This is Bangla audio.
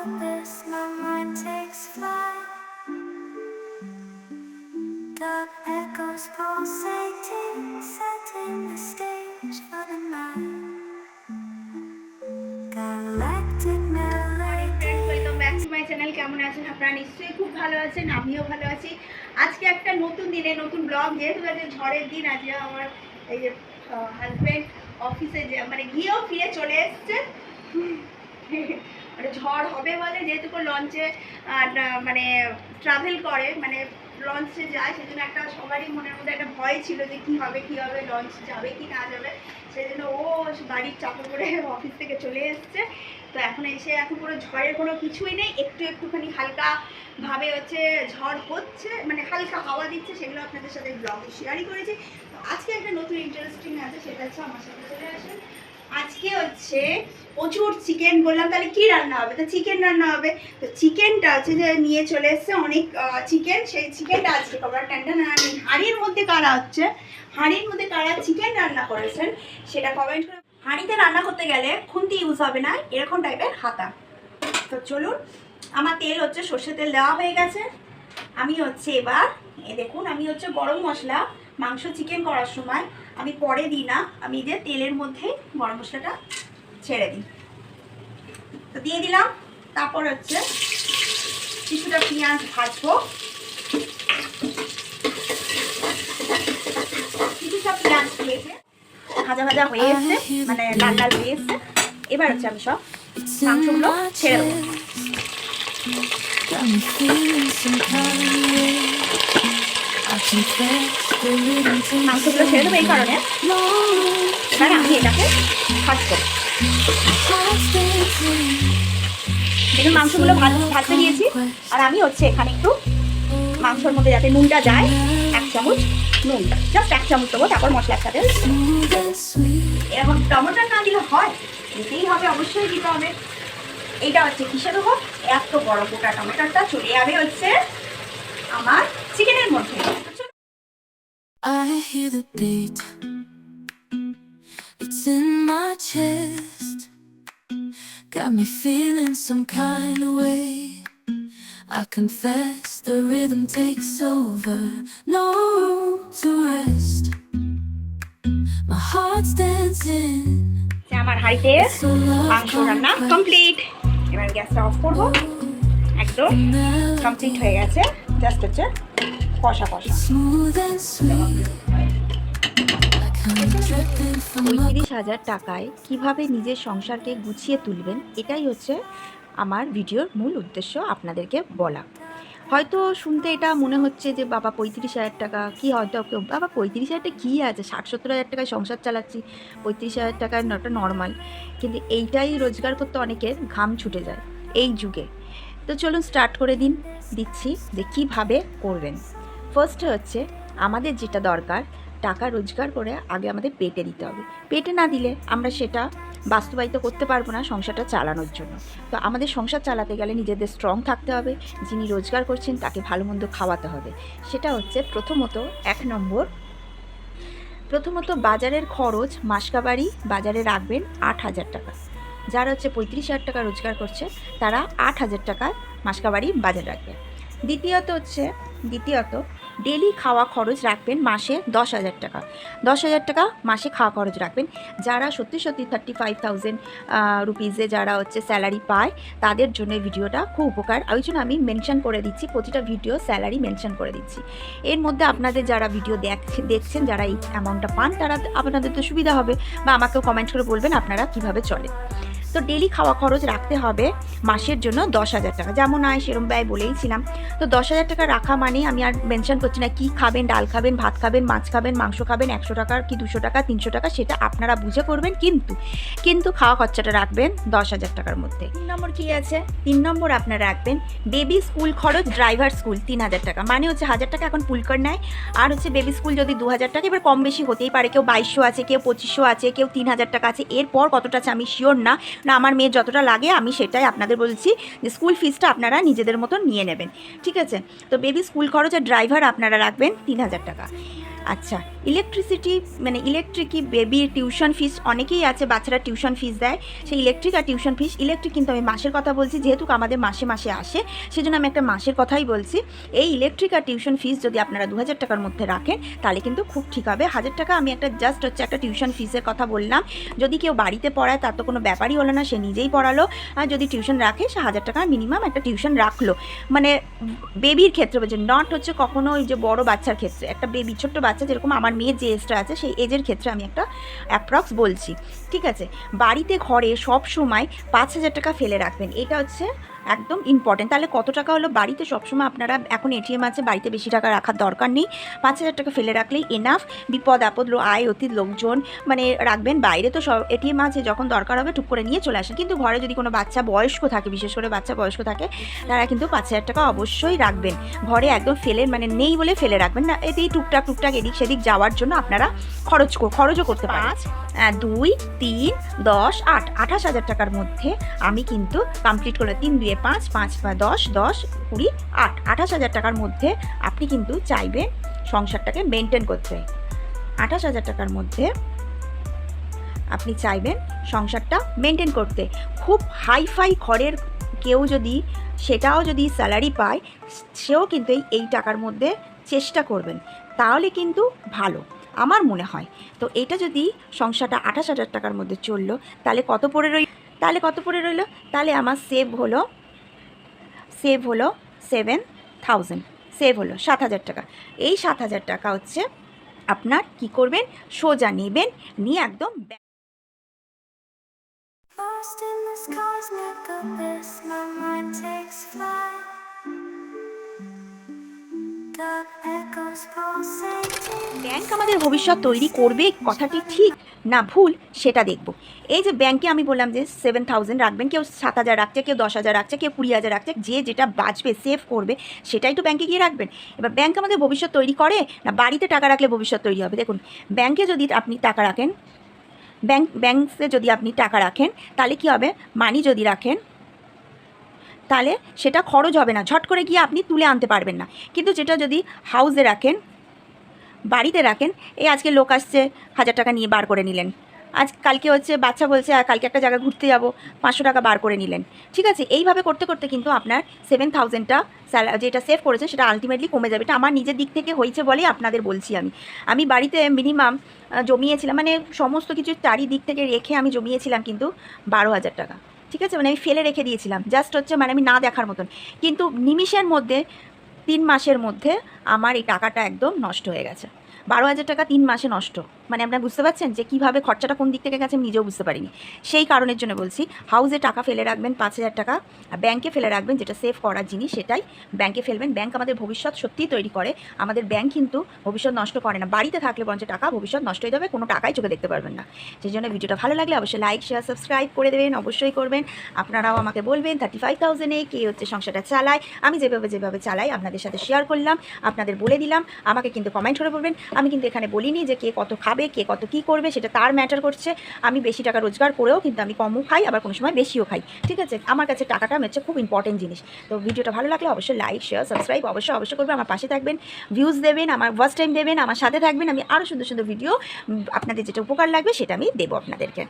abyss, my mind takes flight. The echoes pulsating, setting the stage for the night. Galactic melody. Welcome back to my channel. কেমন আছেন আপনারা? নিশ্চয়ই খুব ভালো আছেন, আমিও ভালো আছি। আজকে একটা নতুন দিনে নতুন ব্লগ, যেহেতু আজকে ঝড়ের দিন। আজকে আমার এই যে হাজব্যান্ড অফিসে মানে গিয়েও ফিরে চলে এসছে। মানে ঝড় হবে বলে, যেহেতু লঞ্চে মানে ট্রাভেল করে, মানে লঞ্চে যায়, সেজন্য একটা সবারই মনের মধ্যে একটা ভয় ছিল যে কী হবে লঞ্চ যাবে কি না যাবে। সেই জন্য ও গাড়ির চাপে করে অফিস থেকে চলে এসছে। তো এখন এসে এখন পুরো ঝড়ের কোনো কিছুই নেই, একটুখানি হালকা ভাবে হচ্ছে ঝড় হচ্ছে, মানে হালকা হাওয়া দিচ্ছে, সেগুলো আপনাদের সাথে ব্লগে শেয়ারই করেছি। তো আজকে একটা নতুন ইন্টারেস্টিং আছে, সেটা হচ্ছে আমার সাথে চলে আসেন। আজকে হচ্ছে প্রচুর চিকেন। বললাম তাহলে কি রান্না হবে, তো চিকেন রান্না হবে। তো চিকেনটা হচ্ছে যে নিয়ে চলে এসছে অনেক চিকেন, সেই চিকেনটা আজকে খাবার ট্যান্ডান। হাঁড়ির মধ্যে কারা হচ্ছে, হাঁড়ির মধ্যে কারা চিকেন রান্না করেছেন সেটা কমেন্ট করে। হাঁড়িতে রান্না করতে গেলে খুন্তি ইউজ হবে না, এরকম টাইপের হাতা। তো চলুন, আমার তেল হচ্ছে সর্ষে তেল দেওয়া হয়ে গেছে। আমি হচ্ছে এবার দেখুন, আমি হচ্ছে গরম মশলা মাংস চিকেন করার সময় আমি পরে দিই না, আমি যে তেলের মধ্যে গরম মশলাটা ছেড়ে দিই। তো দিয়ে দিলাম। তারপর হচ্ছে কিছুটা পেঁয়াজ ভাজবো। কিছুটা পেঁয়াজ দিয়েছে, ভাজা ভাজা হয়ে এসছে, মানে লাল লাল হয়ে এসছে। এবার হচ্ছে আমি সব মাংসগুলো ছেড়ে দেবো। মাংসগুলো ছেড়ে দেবো এই কারণে, এবার আমি এটাকে ভাজবো। দেখুন মাংসগুলো ভাজতে দিয়েছি, আর আমি হচ্ছে এখানে একটু মাংসর মধ্যে যাতে নুনটা যায়, 1 চামচ নুন, জাস্ট 1 চামচ দেবো। তারপর মশলার সাথে এরকম টমেটো না দিলে হয়, দিতেই হবে, অবশ্যই দিতে হবে। এইটা হচ্ছে কিসে দেবো, এত বড় গোটা টমেটোটা চলে যাবে হচ্ছে আমার চিকেনের মধ্যে। I hear the beat, it's in my chest, got me feeling some kind of way. I confess the rhythm takes over, no room to rest, my heart's dancing. আমার হাঁড়িতে মাংস রান্না কমপ্লিট। এবার গ্যাসটা অফ করব। একদম কমপ্লিট হয়ে গেছে, জাস্ট হচ্ছে কষা কষা। 35,000 টাকায় কিভাবে নিজের সংসারকে গুছিয়ে তুলবেন, এটাই হচ্ছে আমার ভিডিওর মূল উদ্দেশ্য আপনাদেরকে বলা। হয়তো শুনতে এটা মনে হচ্ছে যে বাবা 35,000 টাকা কি, হয়তো বাবা 35,000 টাকা কী আছে, 60-70,000 টাকায় সংসার চালাচ্ছি, 35,000 টাকার নটা নর্মাল। কিন্তু এইটাই রোজগার করতে অনেকের ঘাম ছুটে যায় এই যুগে। তো চলুন স্টার্ট করে দিচ্ছি যে কীভাবে করবেন। ফার্স্টে হচ্ছে আমাদের যেটা দরকার, টাকা রোজগার করে আগে আমাদের পেটে দিতে হবে। পেটে না দিলে আমরা সেটা বাস্তবায়িত করতে পারবো না সংসারটা চালানোর জন্য। তো আমাদের সংসার চালাতে গেলে নিজেদের স্ট্রং থাকতে হবে, যিনি রোজগার করছেন তাকে ভালো মন্দ খাওয়াতে হবে। সেটা হচ্ছে প্রথমত 1 নম্বর, প্রথমত বাজারের খরচ মাসকাবারি বাজারে রাখবেন 8,000 টাকা। যারা হচ্ছে 35,000 টাকা রোজগার করছে তারা 8,000 টাকা মাসকাবারি বাজার রাখবে। দ্বিতীয়ত ডেলি খাওয়া খরচ রাখবেন মাসে 10,000 টাকা। 10,000 টাকা মাসে খাওয়া খরচ রাখবেন। যারা সত্যি 35,000 রুপিজে যারা হচ্ছে স্যালারি পায় তাদের জন্য ভিডিওটা খুব উপকার। ওই জন্য আমি মেনশন করে দিচ্ছি, প্রতিটা ভিডিও স্যালারি মেনশন করে দিচ্ছি। এর মধ্যে আপনাদের যারা ভিডিও দেখছেন, যারা এই অ্যামাউন্টটা পান, তারা আপনাদের তো সুবিধা হবে, বা আমাকেও কমেন্ট করে বলবেন আপনারা কিভাবে চলে। তো ডেলি খাওয়া খরচ রাখতে হবে মাসের জন্য 10,000 টাকা, যেমন আয় সেরম ব্যয় বলেইছিলাম। তো 10,000 টাকা রাখা মানে আমি আর মেনশন করছি না কী খাবেন, ডাল খাবেন, ভাত খাবেন, মাছ খাবেন, মাংস খাবেন, 100 টাকার কি 200 টাকা 300 টাকা সেটা আপনারা বুঝে করবেন, কিন্তু খাওয়া খরচাটা রাখবেন 10,000 টাকার মধ্যে। 3 নম্বর কী আছে, 3 নম্বর আপনারা রাখবেন বেবি স্কুল খরচ, ড্রাইভার স্কুল 3,000 টাকা, মানে হচ্ছে 1,000 টাকা এখন পুলকার নেয়, আর হচ্ছে বেবি স্কুল যদি 2,000 টাকা, এবার কম বেশি হতেই পারে, কেউ 2,200 আছে, কেউ 2,500 আছে, কেউ 3,000 টাকা আছে। এরপর কতটা আছে আমি শিওর না, আমার মেয়ের যতটা লাগে আমি সেটাই আপনাদের বলছি যে স্কুল ফিসটা আপনারা নিজেদের মতন নিয়ে নেবেন, ঠিক আছে। তো বেবি স্কুল খরচ আর ড্রাইভার আপনারা রাখবেন 3,000 টাকা। আচ্ছা, ইলেকট্রিসিটি মানে ইলেকট্রিক কি বেবির টিউশন ফিস অনেকেই আছে, বাচ্চারা টিউশন ফিস দেয়, সেই ইলেকট্রিক আর টিউশন ফিস। ইলেকট্রিক কিন্তু আমি মাসের কথা বলছি, যেহেতু আমাদের মাসে মাসে আসে সেজন্য আমি একটা মাসের কথাই বলছি। এই ইলেকট্রিক আর টিউশন ফিস যদি আপনারা 2000 টাকার মধ্যে রাখেন তাহলে কিন্তু খুব ঠিক হবে। 1000 টাকা আমি একটা জাস্ট হচ্ছে একটা টিউশন ফিসের কথা বললাম। যদি কেউ বাড়িতে পড়ায় তার তো কোনো ব্যাপারই হলো না, সে নিজেই পড়ালো। আর যদি টিউশন রাখে সে 1000 টাকা মিনিমাম একটা টিউশন রাখলো, মানে বেবির ক্ষেত্রে বলছে, নট হচ্ছে কখনো ওই যে বড় বাচ্চার ক্ষেত্রে। একটা বেবি ছোট্ট বাচ্চা যেরকম আমার মেয়ের যে এজটা আছে সেই এজের ক্ষেত্রে আমি একটা অ্যাপ্রক্স বলছি, ঠিক আছে। বাড়িতে ঘরে সব সময় 5000 টাকা ফেলে রাখবেন, এটা হচ্ছে একদম ইম্পর্টেন্ট। তাহলে কত টাকা হলো? বাড়িতে সবসময় আপনারা এখন এটিএম আছে, বাড়িতে বেশি টাকা রাখার দরকার নেই, 5000 টাকা ফেলে রাখলেই এনাফ। বিপদ আপদ আয় অতীত লোকজন মানে রাখবেন। বাইরে তো সব এটিএম আছে, যখন দরকার হবে টুক করে নিয়ে চলে আসেন। কিন্তু ঘরে যদি কোনো বাচ্চা বয়স্ক থাকে, বিশেষ করে বাচ্চা বয়স্ক থাকে, তারা কিন্তু 5000 টাকা অবশ্যই রাখবেন ঘরে, একদম ফেলে মানে নেই বলে ফেলে রাখবেন না। এতেই টুকটাক এদিক সেদিক যাওয়ার জন্য আপনারা খরচও করতে পারেন। 2, 3, 10, 8, 28,000 টাকার মধ্যে আমি কিন্তু কমপ্লিট করলাম। 3, 2, 5, 5, 10, 10, 20, 8, 28,000 টাকার মধ্যে আপনি কিন্তু চাইবেন সংসারটাকে মেনটেন করতে। 28,000 টাকার মধ্যে আপনি চাইবেন সংসারটা মেনটেন করতে। খুব হাইফাই ঘরের কেউ যদি সেটাও যদি স্যালারি পায়, সেও কিন্তু এই টাকার মধ্যে চেষ্টা করবেন, তাহলে কিন্তু ভালো আমার মনে হয়। তো এটা যদি সংসারটা 28,000 টাকার মধ্যে চললো, তাহলে কত পড়ে রইল? তাহলে আমার সেভ হলো 7,000, সেভ হলো 7,000 টাকা। এই 7,000 টাকা হচ্ছে আপনার কি করবেন, সোজা নেবেন, নিয়ে একদম Lost in this cosmic abyss, my mind takes flight. Dark echoes pulsating. Bank আমাদের ভবিষ্যৎ তৈরি করবে, কথাটি ঠিক না ভুল সেটা দেখব। এই যে ব্যাংকে আমি বললাম যে 7,000 রাখবেন, কেউ 7,000 রাখছে, কেউ 10,000 রাখছে, কেউ 20,000 রাখছে, যে যেটা বাঁচবে সেভ করবে সেটাই তো ব্যাংকে গিয়ে রাখবেন। এবার ব্যাংক আমাদের ভবিষ্যৎ তৈরি করে না বাড়িতে টাকা রাখলে ভবিষ্যৎ তৈরি হবে? দেখুন, ব্যাংকে যদি আপনি টাকা রাখেন, ব্যাংকে যদি আপনি টাকা রাখেন তাহলে কি হবে, মানি যদি রাখেন তাহলে সেটা খরচ হবে না, ঝট করে গিয়ে আপনি তুলে আনতে পারবেন না। কিন্তু যেটা যদি হাউসে রাখেন, বাড়িতে রাখেন, এই আজকে লোক আসছে 1000 টাকা নিয়ে বার করে নিলেন, কালকে হচ্ছে বাচ্চা বলছে আর কালকে একটা জায়গায় ঘুরতে যাব, 500 টাকা বার করে নিলেন, ঠিক আছে। এইভাবে করতে করতে কিন্তু আপনার 7,000টা যেটা সেভ করেছেন সেটা আলটিমেটলি কমে যাবে। এটা আমার নিজের দিক থেকে হয়েছে বলেই আপনাদের বলছি। আমি বাড়িতে মিনিমাম জমিয়েছিলাম, মানে সমস্ত কিছু চারিদিক থেকে রেখে আমি জমিয়েছিলাম কিন্তু 12,000 টাকা, ঠিক আছে। মানে আমি ফেলে রেখে দিয়েছিলাম, জাস্ট হচ্ছে মানে আমি না দেখার মতন। কিন্তু নিমিষের মধ্যে 3 মাসের মধ্যে আমার এই টাকাটা একদম নষ্ট হয়ে গেছে। 12,000 টাকা 3 মাসে নষ্ট, মানে আপনারা বুঝতে পারছেন যে কীভাবে খরচাটা কোন দিক থেকে গেছে, আমি নিজেও বুঝতে পারিনি। সেই কারণের জন্য বলছি, হাউসে টাকা ফেলে রাখবেন 5,000 টাকা, আর ব্যাংকে ফেলে রাখবেন যেটা সেভ করার জিনিস, সেটাই ব্যাংকে ফেলবেন। ব্যাংক আমাদের ভবিষ্যৎ সত্যিই তৈরি করে, আমাদের ব্যাংক কিন্তু ভবিষ্যৎ নষ্ট করে না। বাড়িতে থাকলে বরঞ্চ টাকা ভবিষ্যৎ নষ্ট হয়ে যাবে, কোনো টাকাই চোখে দেখতে পারবেন না। সেই জন্য ভিডিওটা ভালো লাগলে অবশ্যই লাইক শেয়ার সাবস্ক্রাইব করে দেবেন, অবশ্যই করবেন। আপনারাও আমাকে বলবেন 35,000-এ কে হচ্ছে সংসারটা চালায়, আমি যেভাবে চালাই আপনাদের সাথে শেয়ার করলাম, আপনাদের বলে দিলাম। আমাকে কিন্তু কমেন্ট করে বলবেন, আমি কিন্তু এখানে বলিনি যে কে কত খাবে, কে কত কী করবে, সেটা তার ম্যাটার করছে। আমি বেশি টাকা রোজগার করেও কিন্তু আমি কমও খাই, আবার কোনো সময় বেশিও খাই, ঠিক আছে। আমার কাছে টাকাটা হচ্ছে খুব ইম্পর্টেন্ট জিনিস। তো ভিডিওটা ভালো লাগলে অবশ্যই লাইক শেয়ার সাবস্ক্রাইব অবশ্যই করবেন, আমার পাশে থাকবেন, ভিউজ দেবেন, আমার ওয়াচ টাইম দেবেন, আমার সাথে থাকবেন। আমি আরও সুন্দর সুন্দর ভিডিও আপনাদের যেটা উপকার লাগবে সেটা আমি দেবো আপনাদেরকে।